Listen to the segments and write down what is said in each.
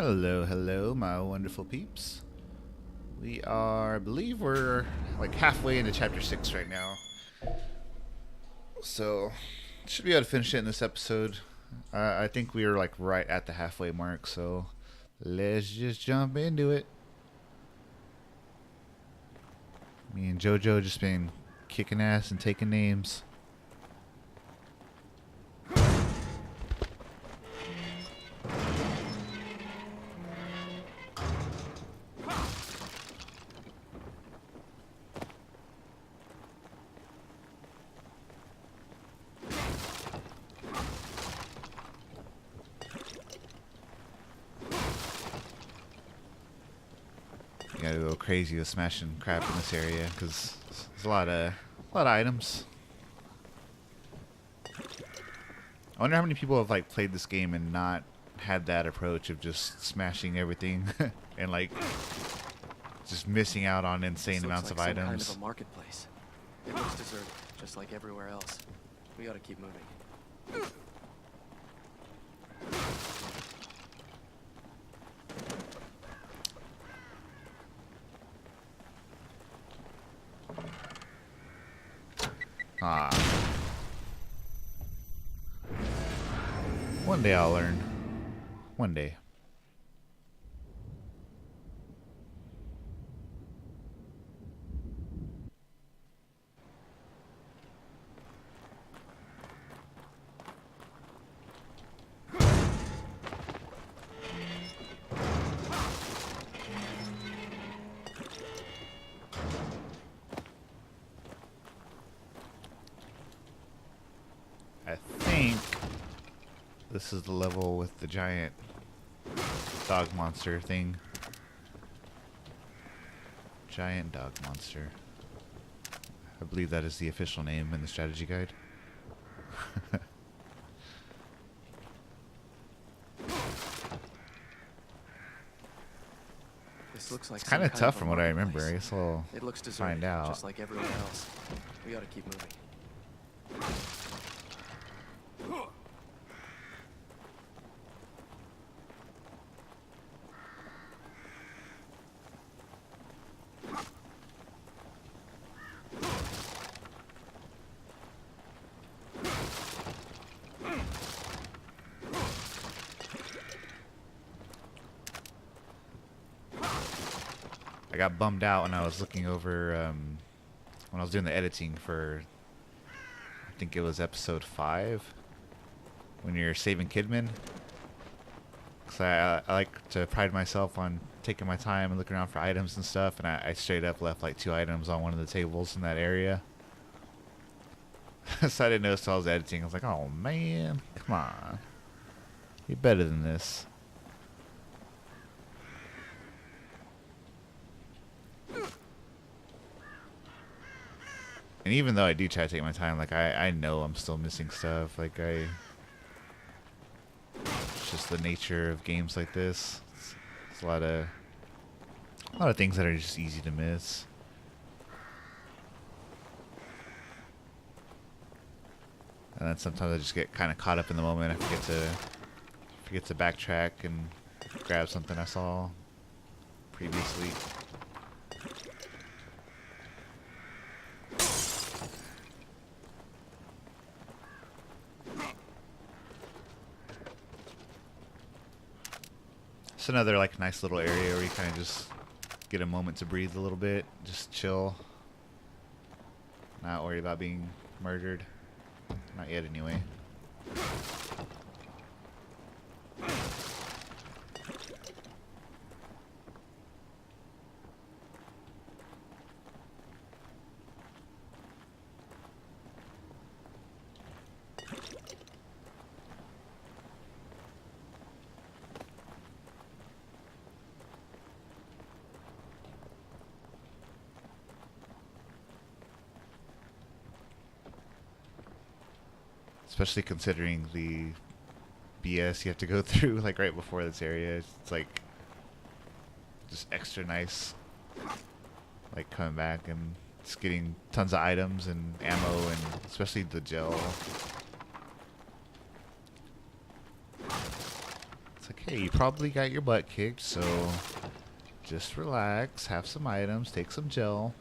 Hello, hello, my wonderful peeps. I believe we're like halfway into chapter 6 right now. So, should be able to finish it in this episode. I think we are like right at the halfway mark, so let's just jump into it. Me and JoJo just been kicking ass and taking names. You gotta go crazy with smashing crap in this area because there's a lot of items. I wonder how many people have like played this game and not had that approach of just smashing everything and like just missing out on insane amounts of items. Kind of a marketplace. It looks deserted, just like everywhere else. We gotta keep moving. Ah. One day I'll learn. One day. I think this is the level with the giant dog monster thing. Giant dog monster. I believe that is the official name in the strategy guide. This looks like It's kind of tough from what I remember. I marketplace. guess we'll It looks deserted, find out. just like everywhere else. We gotta keep moving. I got bummed out when I was looking over, when I was doing the editing for, I think it was episode 5, when you're saving Kidman. Because I like to pride myself on taking my time and looking around for items and stuff, and I straight up left like 2 items on one of the tables in that area. So I didn't notice till I was editing. I was like, oh man, come on. Be better than this. And even though I do try to take my time, like I know I'm still missing stuff. Like it's just the nature of games like this. It's a lot of things that are just easy to miss. And then sometimes I just get kind of caught up in the moment. I forget to backtrack and grab something I saw previously. It's another like nice little area where you kind of just get a moment to breathe a little bit, just chill, not worry about being murdered. Not yet, anyway. Especially considering the BS you have to go through like right before this area. It's like just extra nice, like coming back and just getting tons of items and ammo, and especially the gel. It's like, hey, you probably got your butt kicked, so just relax, have some items, take some gel.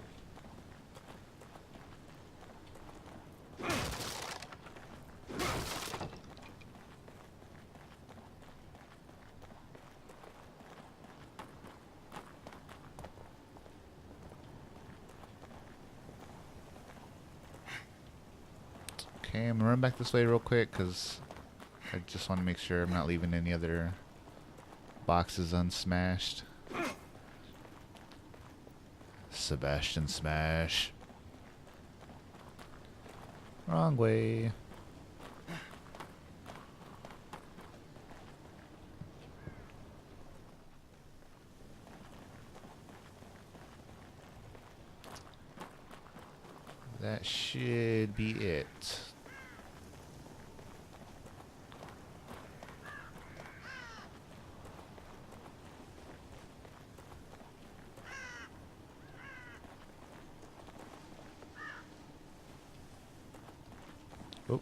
Okay, I'm gonna run back this way real quick because I just want to make sure I'm not leaving any other boxes unsmashed. Sebastian smash. Wrong way. That should be it. Oh.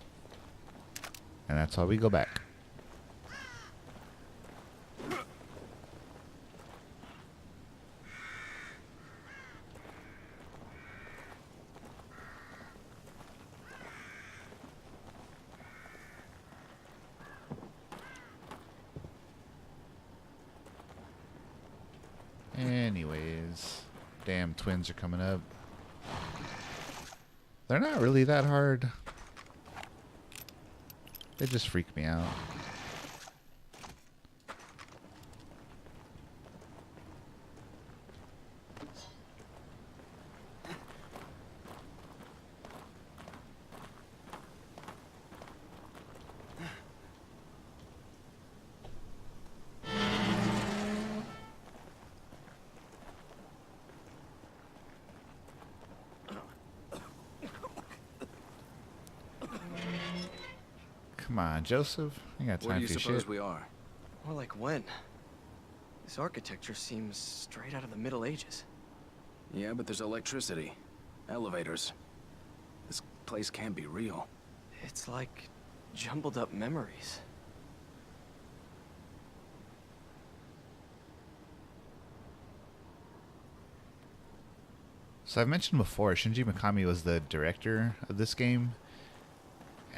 And that's how we go back. Anyways, damn twins are coming up. They're not really that hard. They just freak me out. Come on, Joseph. I got Where time do you for your suppose shit. we are? More like when? This architecture seems straight out of the Middle Ages. Yeah, but there's electricity. Elevators. This place can't be real. It's like jumbled up memories. So I've mentioned before, Shinji Mikami was the director of this game.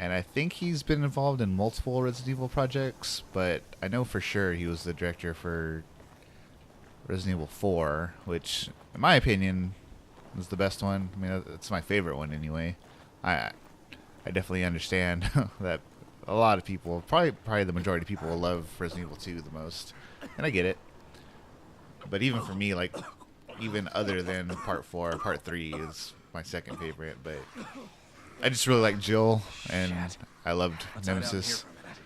And I think he's been involved in multiple Resident Evil projects, but I know for sure he was the director for Resident Evil 4, which, in my opinion, was the best one. I mean, it's my favorite one anyway. I definitely understand that a lot of people, probably the majority of people, will love Resident Evil 2 the most, and I get it. But even for me, like, even other than Part 4, Part 3 is my second favorite, but I just really like Jill, and I loved Let's hide out here Nemesis. for a minute.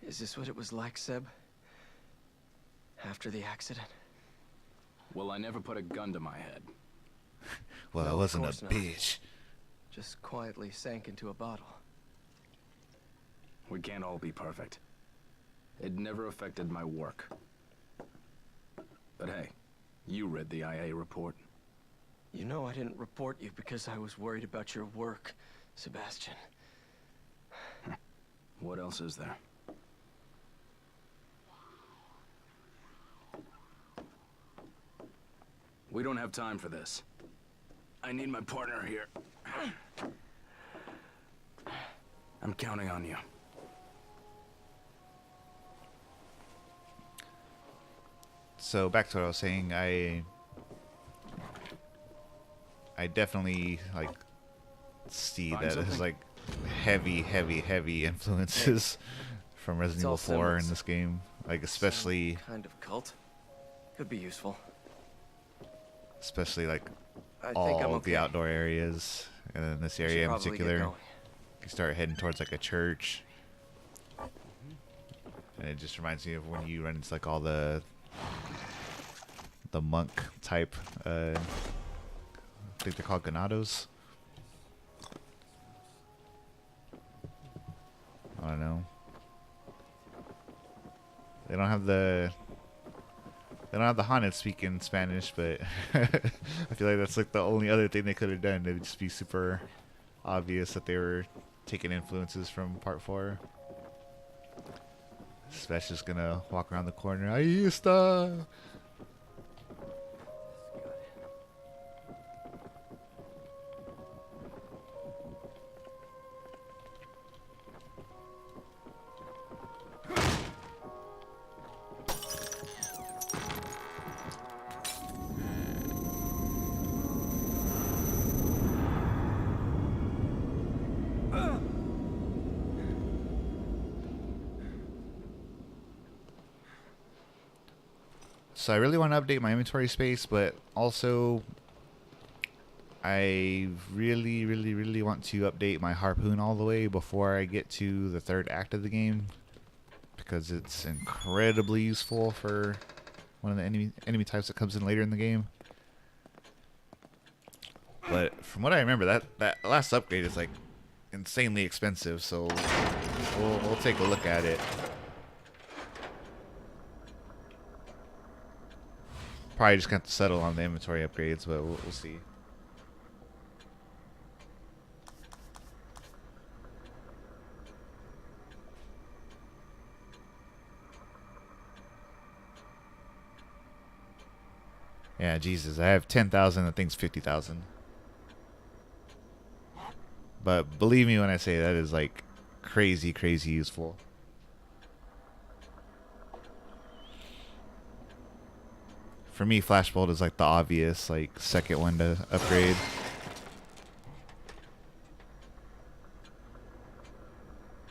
Is this what it was like, Seb? After the accident? Well, I never put a gun to my head. Well, No, I of wasn't a course not. bitch. Just quietly sank into a bottle. We can't all be perfect. It never affected my work. But hey, you read the IA report. You know I didn't report you because I was worried about your work, Sebastian. What else is there? We don't have time for this. I need my partner here. I'm counting on you. So back to what I was saying, I definitely like see Find that there's something? like heavy influences from Resident It's Evil all 4 in symbols. this game. Like especially Some kind of cult. Could be useful. like I think I'm all okay. the outdoor areas, and then this We should area in probably get particular. going. You start heading towards like a church, and it just reminds me of when you run into like all the monk type think they're called ganados. I don't know. They don't have the haunted speak in Spanish, but I feel like that's like the only other thing they could have done. It would just be super obvious that they were taking influences from Part 4. Svesh is gonna walk around the corner. Ahí está. So I really want to update my inventory space, but also I really want to update my harpoon all the way before I get to the third act of the game, because it's incredibly useful for one of the enemy types that comes in later in the game. But from what I remember, that last upgrade is like insanely expensive, so we'll take a look at it. Probably just got to settle on the inventory upgrades, but we'll see. Yeah, Jesus, I have 10,000. The thing's 50,000. But believe me when I say that is like crazy useful. For me, Flashbolt is like the obvious like second one to upgrade.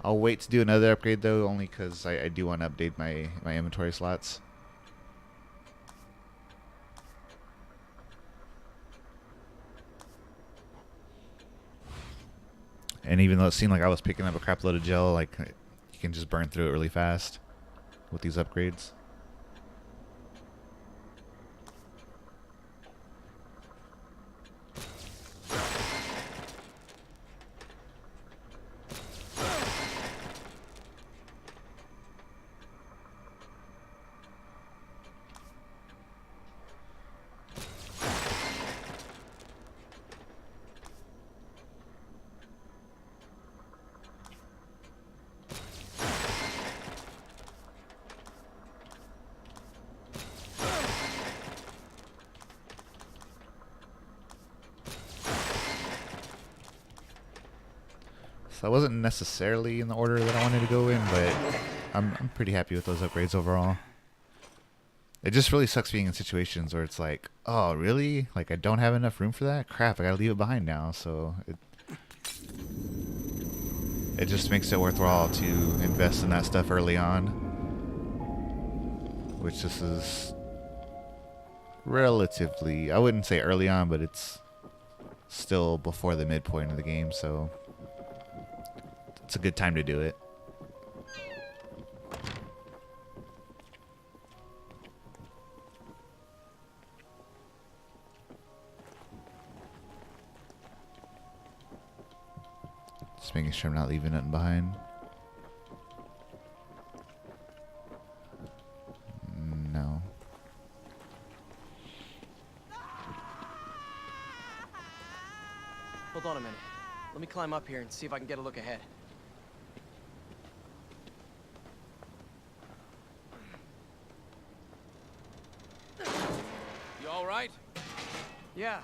I'll wait to do another upgrade though, only because I do want to update my inventory slots. And even though it seemed like I was picking up a crap load of gel, like you can just burn through it really fast with these upgrades. So I wasn't necessarily in the order that I wanted to go in, but I'm pretty happy with those upgrades overall. It just really sucks being in situations where it's like, oh really? Like I don't have enough room for that? Crap, I gotta leave it behind now. So it just makes it worthwhile to invest in that stuff early on. Which this is relatively, I wouldn't say early on, but it's still before the midpoint of the game, so it's a good time to do it. Just making sure I'm not leaving nothing behind. No. Hold on a minute. Let me climb up here and see if I can get a look ahead. You all right? Yeah.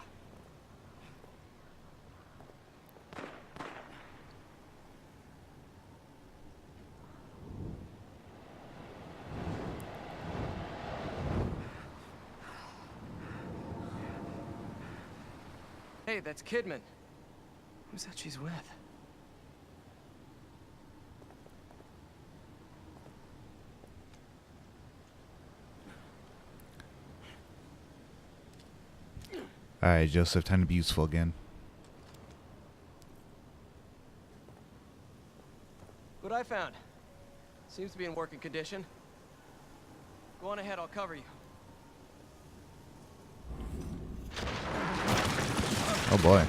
Hey, that's Kidman. Who's that she's with? Alright, Joseph, time to be useful again. What I found. Seems to be in working condition. Go on ahead, I'll cover you. Oh boy.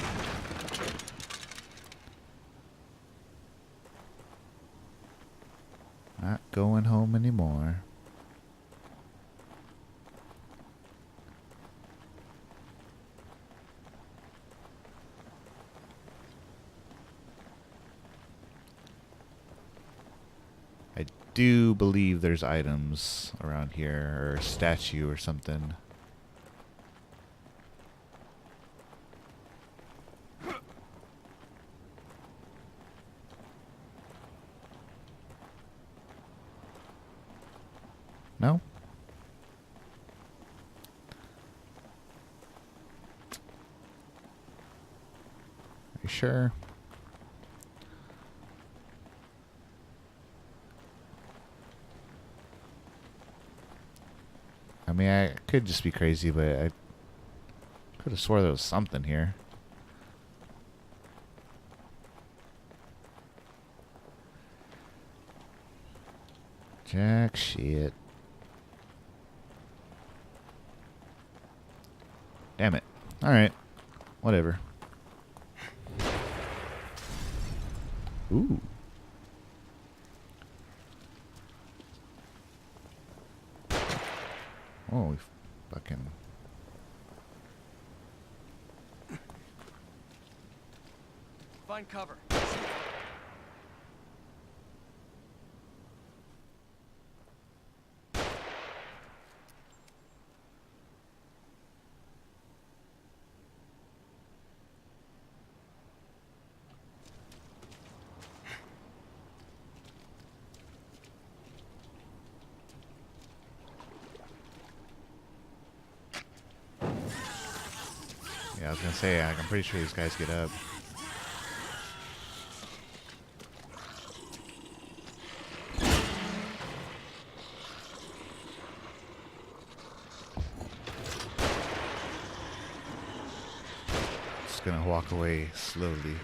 Not going home anymore. I do believe there's items around here, or a statue or something. No? Are you sure? I mean, I could just be crazy, but I could have swore there was something here. Jack shit. Damn it. Alright. Whatever. Ooh. Oh, we fucking... Find cover. Yeah, I was gonna say, I'm pretty sure these guys get up. Just gonna walk away slowly.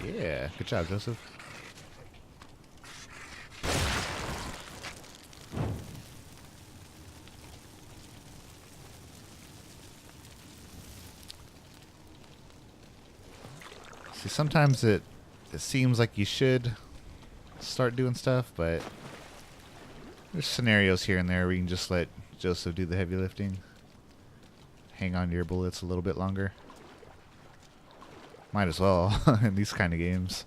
Yeah, good job, Joseph. See, sometimes it seems like you should start doing stuff, but there's scenarios here and there where you can just let Joseph do the heavy lifting. Hang on to your bullets a little bit longer. Might as well in these kind of games.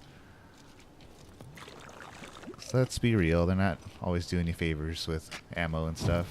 So let's be real, they're not always doing you favors with ammo and stuff.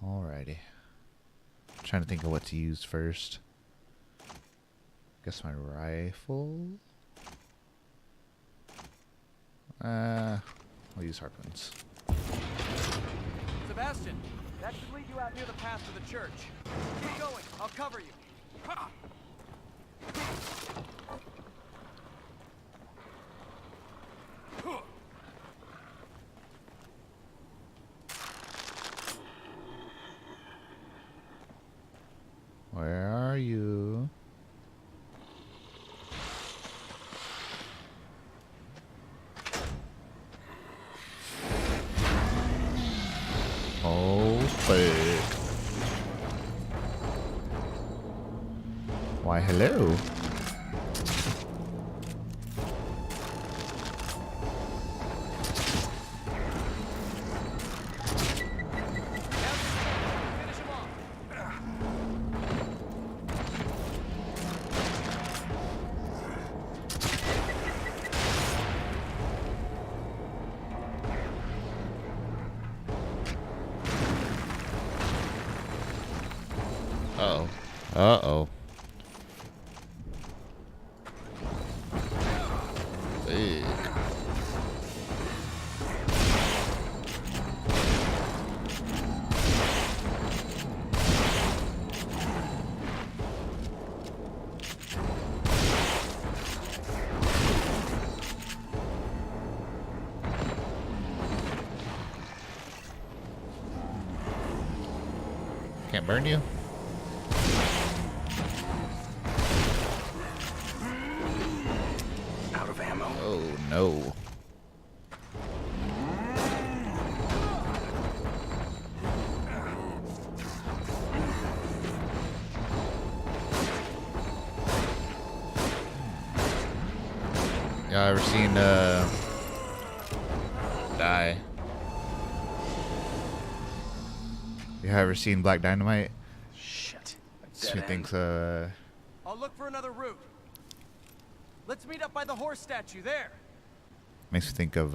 Alrighty. Trying to think of what to use first. Guess my rifle. I'll use harpoons. Sebastian, that should lead you out near the path to the church. Keep going. I'll cover you. Ha! Where are you? Oh, fuck. Why, hello. Finish him off. Uh-oh. Uh-oh. Big. Can't burn you? Out of ammo. Oh, no. Y'all ever seen, Die? You ever seen Black Dynamite? Shit. She Dead thinks, end. I'll look for another route. Let's meet up by the horse statue there. makes me think of,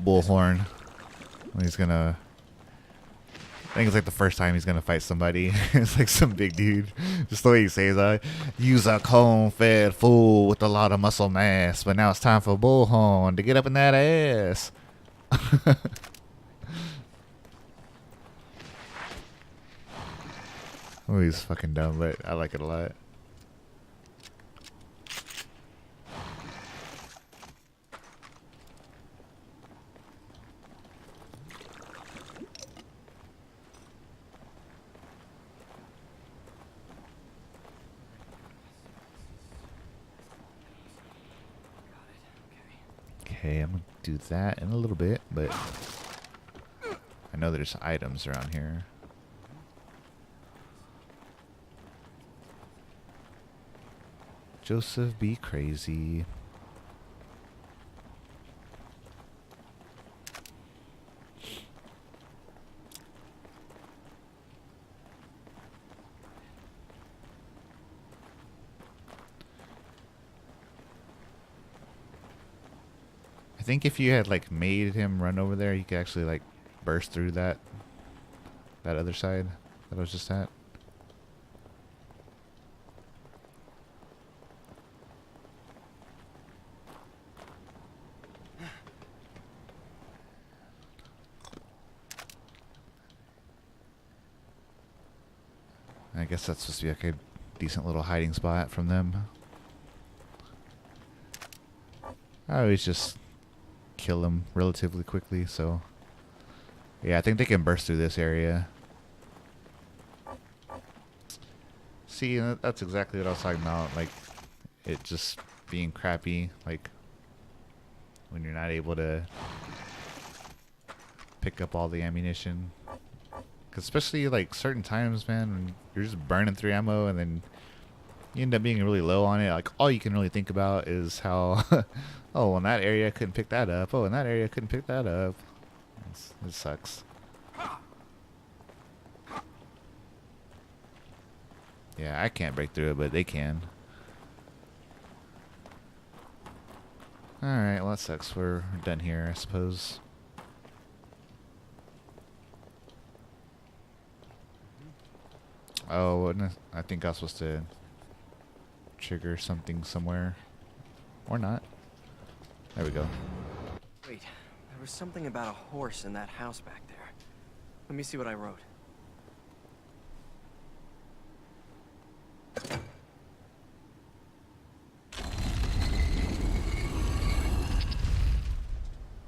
Bullhorn. When he's gonna... I think it's like the first time he's gonna fight somebody. It's like some big dude. Just the way he says, use a cone-fed fool with a lot of muscle mass, but now it's time for Bullhorn to get up in that ass. Oh, he's fucking dumb, but I like it a lot. Okay, I'm gonna do that in a little bit, but I know there's items around here. Joseph, be crazy. I think if you had like made him run over there, you could actually like burst through that other side that I was just at. I guess that's supposed to be like a decent little hiding spot from them. I always just kill them relatively quickly, so yeah, I think they can burst through this area. See, that's exactly what I was talking about, like it just being crappy, like when you're not able to pick up all the ammunition. 'Cause especially like certain times, man, when you're just burning through ammo and then you end up being really low on it. Like all you can really think about is how, oh, in that area I couldn't pick that up. Oh, in that area I couldn't pick that up. It sucks. Yeah, I can't break through it, but they can. Alright, well that sucks. We're done here, I suppose. Oh, I think I was supposed to trigger something somewhere. Or not. There we go. Wait, there was something about a horse in that house back there. Let me see what I wrote.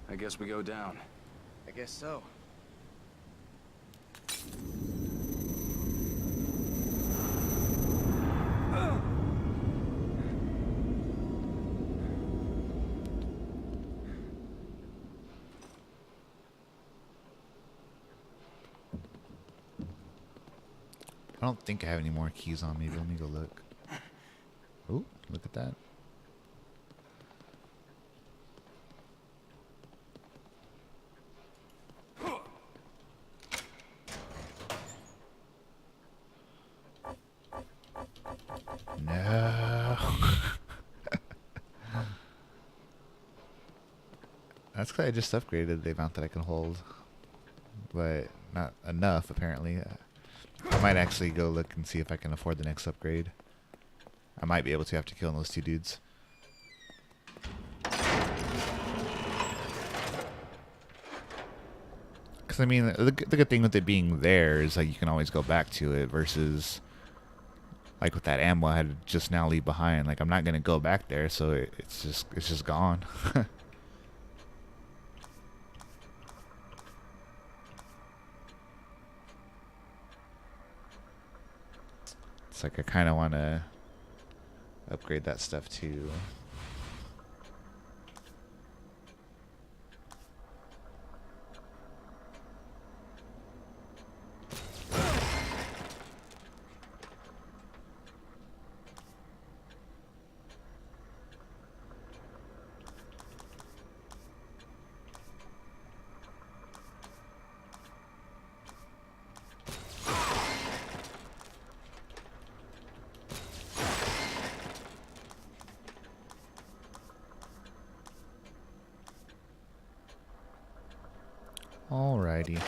I guess we go down. I guess so. I don't think I have any more keys on me, but let me go look. Ooh, look at that. No. That's because I just upgraded the amount that I can hold. But not enough, apparently. I might actually go look and see if I can afford the next upgrade. I might be able to after killing those two dudes. Because, I mean, the good thing with it being there is like you can always go back to it versus like with that ammo I had to just now leave behind. Like I'm not going to go back there, so it's just gone. It's like I kind of want to upgrade that stuff too. Alrighty.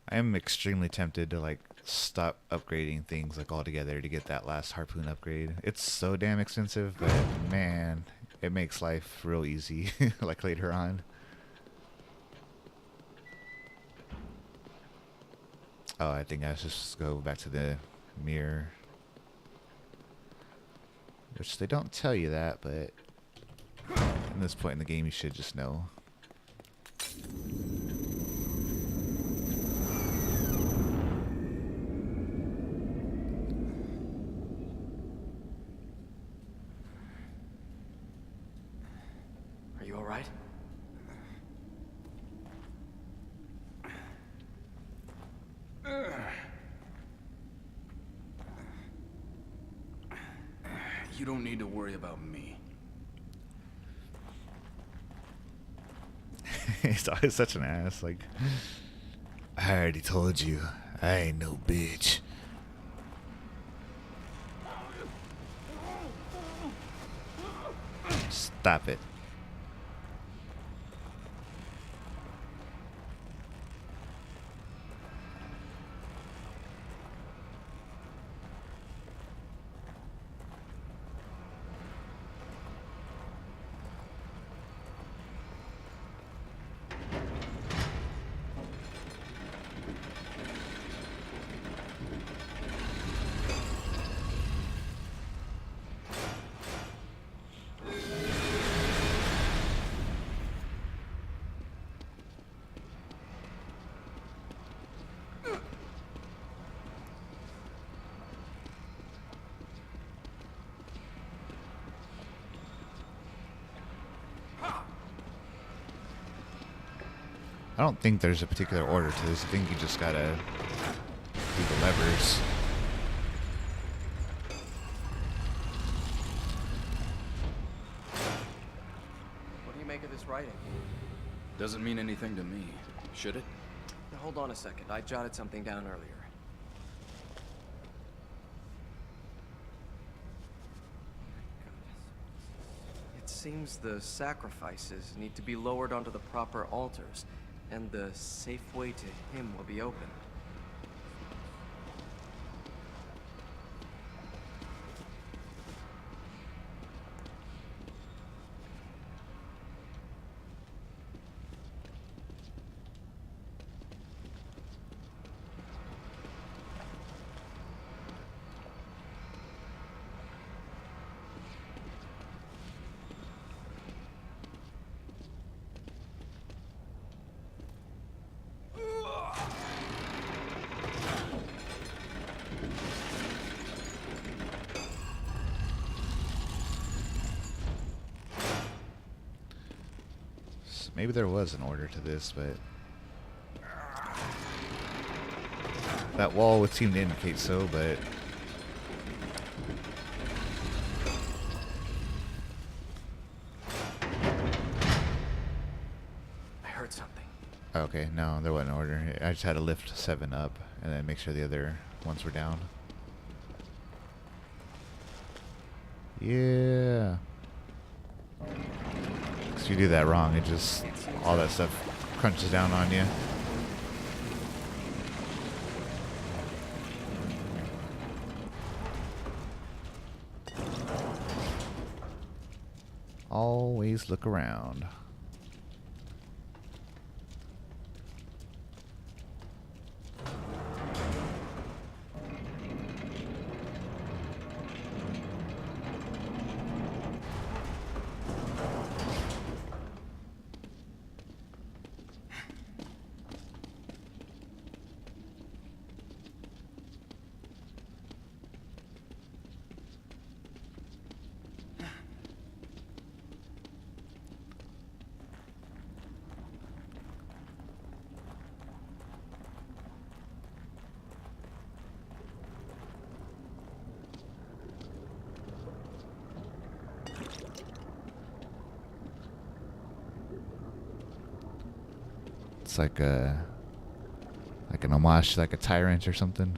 I am extremely tempted to like stop upgrading things like altogether to get that last harpoon upgrade. It's so damn expensive, but man, it makes life real easy like later on. Oh, I think I should just go back to the mirror. Which they don't tell you that, but at this point in the game you should just know. Are you all right? You don't need to worry about me. He's always such an ass. Like, I already told you, I ain't no bitch. Stop it. I don't think there's a particular order to this. I think you just gotta do the levers. What do you make of this writing? Doesn't mean anything to me. Should it? Now, hold on a second. I jotted something down earlier. It seems the sacrifices need to be lowered onto the proper altars, and the safe way to him will be opened. Maybe there was an order to this, but that wall would seem to indicate so, but I heard something. okay, no, there wasn't an order. I just had to lift 7 up and then make sure the other ones were down. Yeah. If you do that wrong, it just, all that stuff crunches down on you. Always look around. It's like an homage to like a tyrant or something.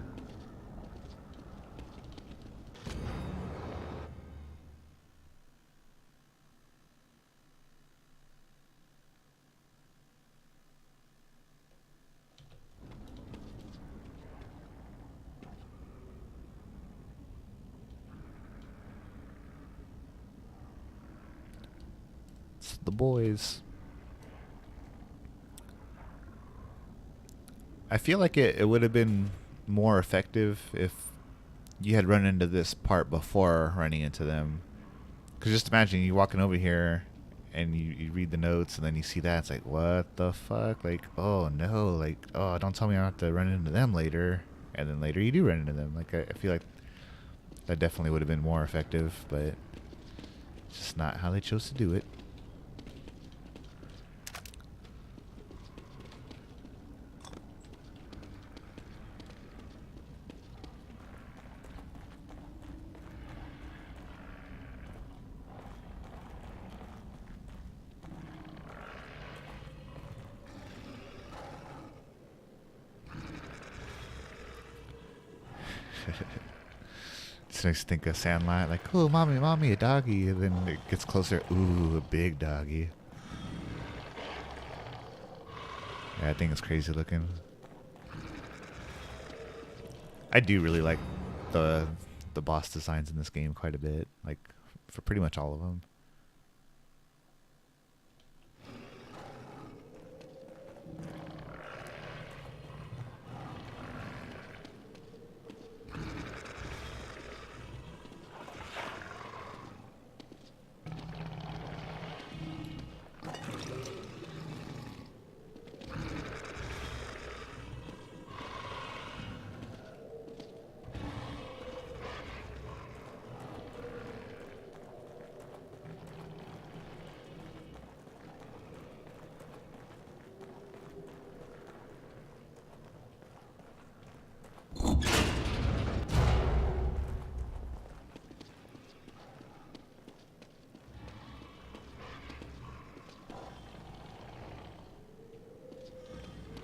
It's the boys. I feel like it would have been more effective if you had run into this part before running into them. Because just imagine you walking over here and you read the notes and then you see that. It's like, what the fuck? Like, oh no. Like, oh, don't tell me I have to run into them later. And then later you do run into them. Like, I feel like that definitely would have been more effective. But it's just not how they chose to do it. It's nice to think of Sandlot, like, oh, mommy, a doggy. And then it gets closer. Ooh, a big doggy. Yeah, I think it's crazy looking. I do really like the boss designs in this game quite a bit. Like, for pretty much all of them.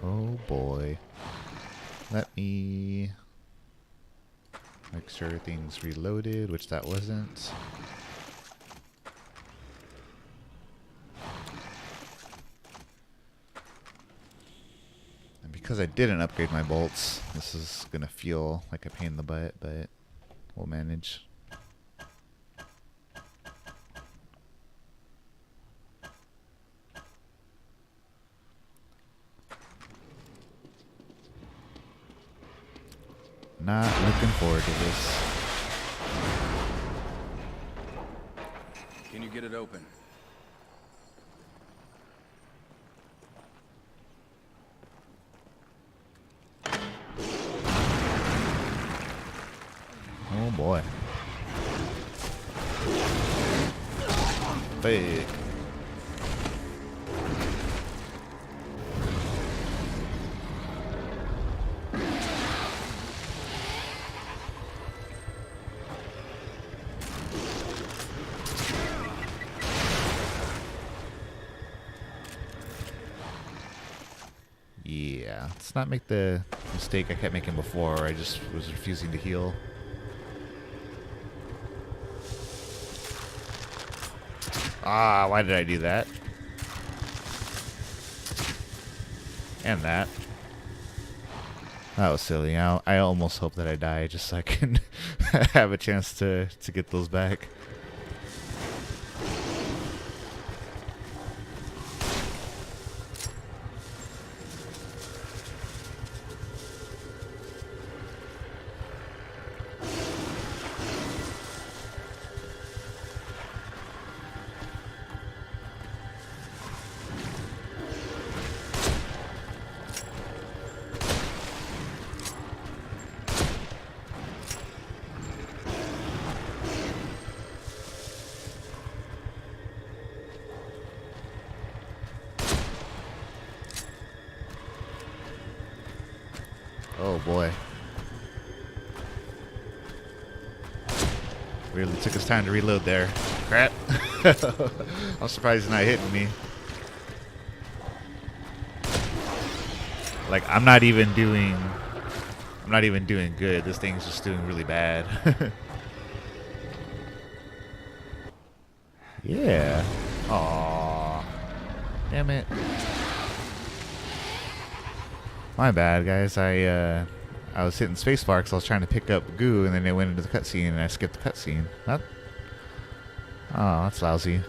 Oh boy. Let me make sure everything's reloaded, which that wasn't. And because I didn't upgrade my bolts, this is gonna feel like a pain in the butt, but we'll manage. Not looking forward to this. Can you get it open? Oh boy. Big. Yeah, let's not make the mistake I kept making before. I just was refusing to heal. Ah, why did I do that? And that. That was silly. I almost hope that I die just so I can have a chance to get those back. Oh boy. Really took his time to reload there. Crap. I'm surprised he's not hitting me. Like I'm not even doing good. This thing's just doing really bad. Yeah. Aww. Damn it. My bad, guys. I was hitting spacebar because I was trying to pick up goo, and then it went into the cutscene, and I skipped the cutscene. That. Oh, that's lousy.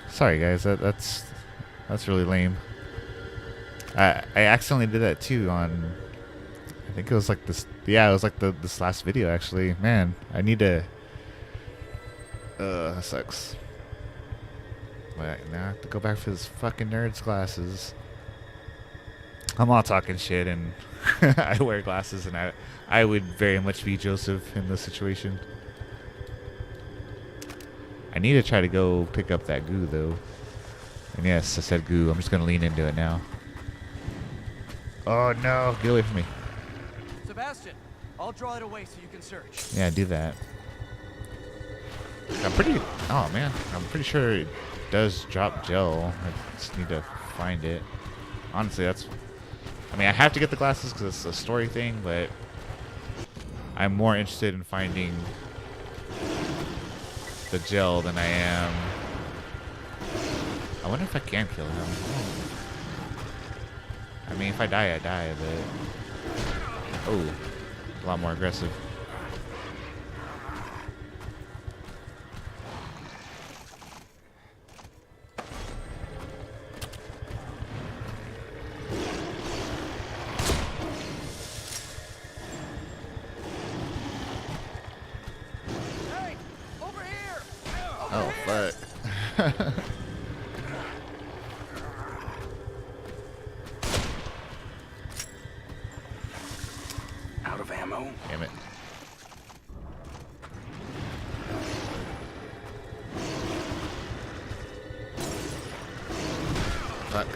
Sorry, guys. That's really lame. I accidentally did that too on. I think it was like this. Yeah, it was like this last video actually. Man, I need to. That sucks. But now I have to go back for this fucking nerd's glasses. I'm all talking shit, and I wear glasses, and I would very much be Joseph in this situation. I need to try to go pick up that goo, though. And yes, I said goo. I'm just going to lean into it now. Oh, no. Get away from me. Sebastian, I'll draw it away so you can search. Yeah, do that. Oh, man. I'm pretty sure it does drop gel. I just need to find it. Honestly, I mean, I have to get the glasses because it's a story thing, but I'm more interested in finding the gel than I am. I wonder if I can kill him. I mean, if I die, I die, but... Oh, a lot more aggressive. Oh, fuck. Out of ammo? Damn it. Fuck.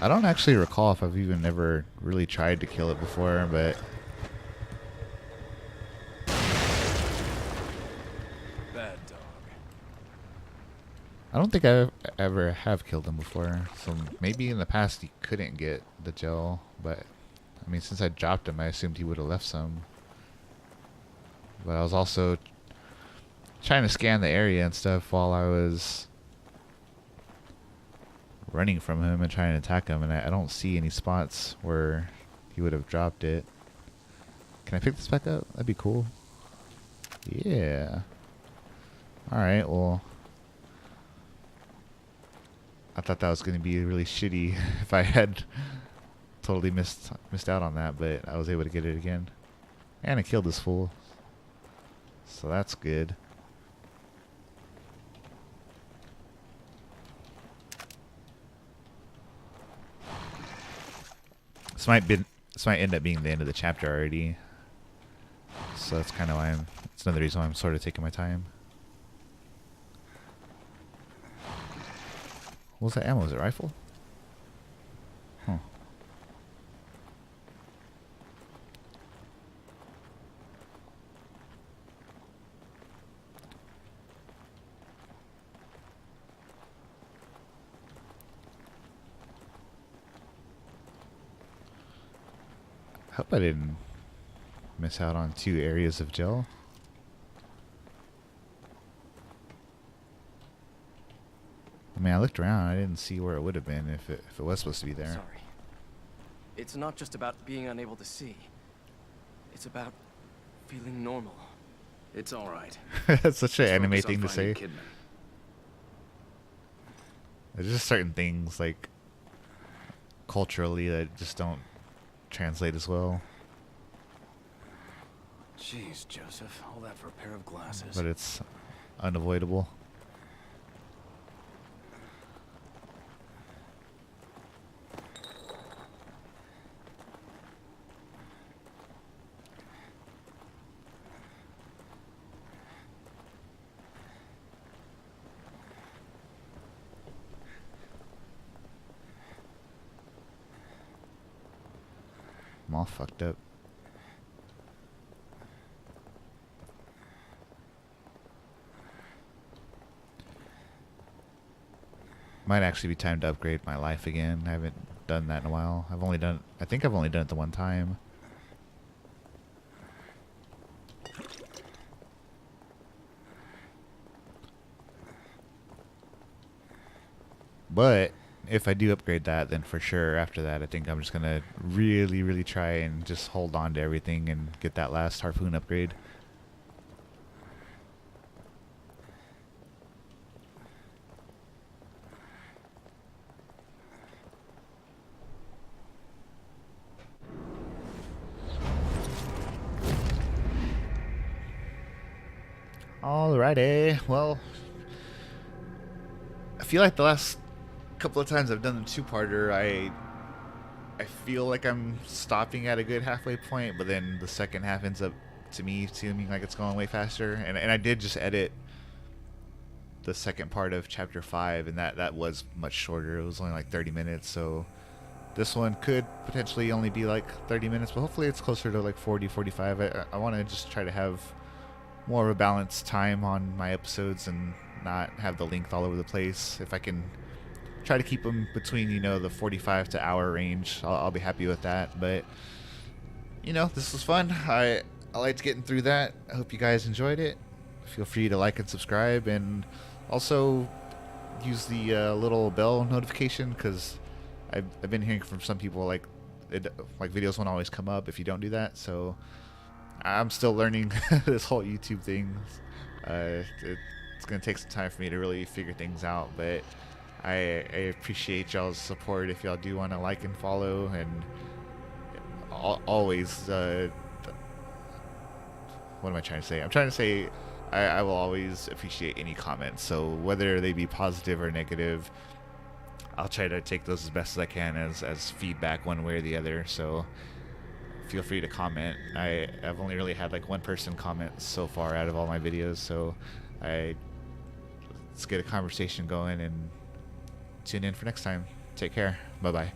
I don't actually recall if I've even ever really tried to kill it before, but... Bad dog. I don't think I ever have killed him before, so maybe in the past he couldn't get the gel, but... I mean, since I dropped him, I assumed he would have left some. But I was also trying to scan the area and stuff while I was running from him and trying to attack him, and I don't see any spots where he would have dropped it. Can I pick this back up? That'd be cool. Yeah. Alright, well... I thought that was going to be really shitty if I had totally missed out on that, but I was able to get it again. And I killed this fool. So that's good. This might end up being the end of the chapter already. So that's kind of why it's another reason why I'm sort of taking my time. What was that ammo? Was it rifle? Hope I didn't miss out on 2 areas of gel. I mean, I looked around. I didn't see where it would have been if it was supposed to be there. Sorry. It's not just about being unable to see. It's about feeling normal. It's all right. That's such an Just anime focus on thing to finding say. Kidman. There's just certain things, like, culturally that just don't translate as well. Jeez, Joseph, all that for a pair of glasses. But it's unavoidable. I'm all fucked up. Might actually be time to upgrade my life again. I haven't done that in a while. I think I've only done it the one time. But if I do upgrade that, then for sure after that, I think I'm just gonna really, really try and just hold on to everything and get that last harpoon upgrade. Alrighty, well, I feel like the last couple of times I've done the 2-parter, I feel like I'm stopping at a good halfway point, but then the second half ends up to me seeming like it's going way faster. And I did just edit the second part of chapter 5, and that was much shorter. It was only like 30 minutes, so this one could potentially only be like 30 minutes, but hopefully it's closer to like 40, 45. I want to just try to have more of a balanced time on my episodes and not have the length all over the place. If I can try to keep them between, you know, the 45 to hour range, I'll be happy with that. But, you know, this was fun. I liked getting through that. I hope you guys enjoyed it. Feel free to like and subscribe, and also use the little bell notification, because I've been hearing from some people like videos won't always come up if you don't do that. So I'm still learning this whole YouTube thing. It's gonna take some time for me to really figure things out, but I appreciate y'all's support. If y'all do want to like and follow, and always what am I trying to say? I'm trying to say I will always appreciate any comments. So whether they be positive or negative, I'll try to take those as best as I can as feedback one way or the other. So feel free to comment. I've only really had like one person comment so far out of all my videos, so let's get a conversation going and tune in for next time. Take care. Bye bye.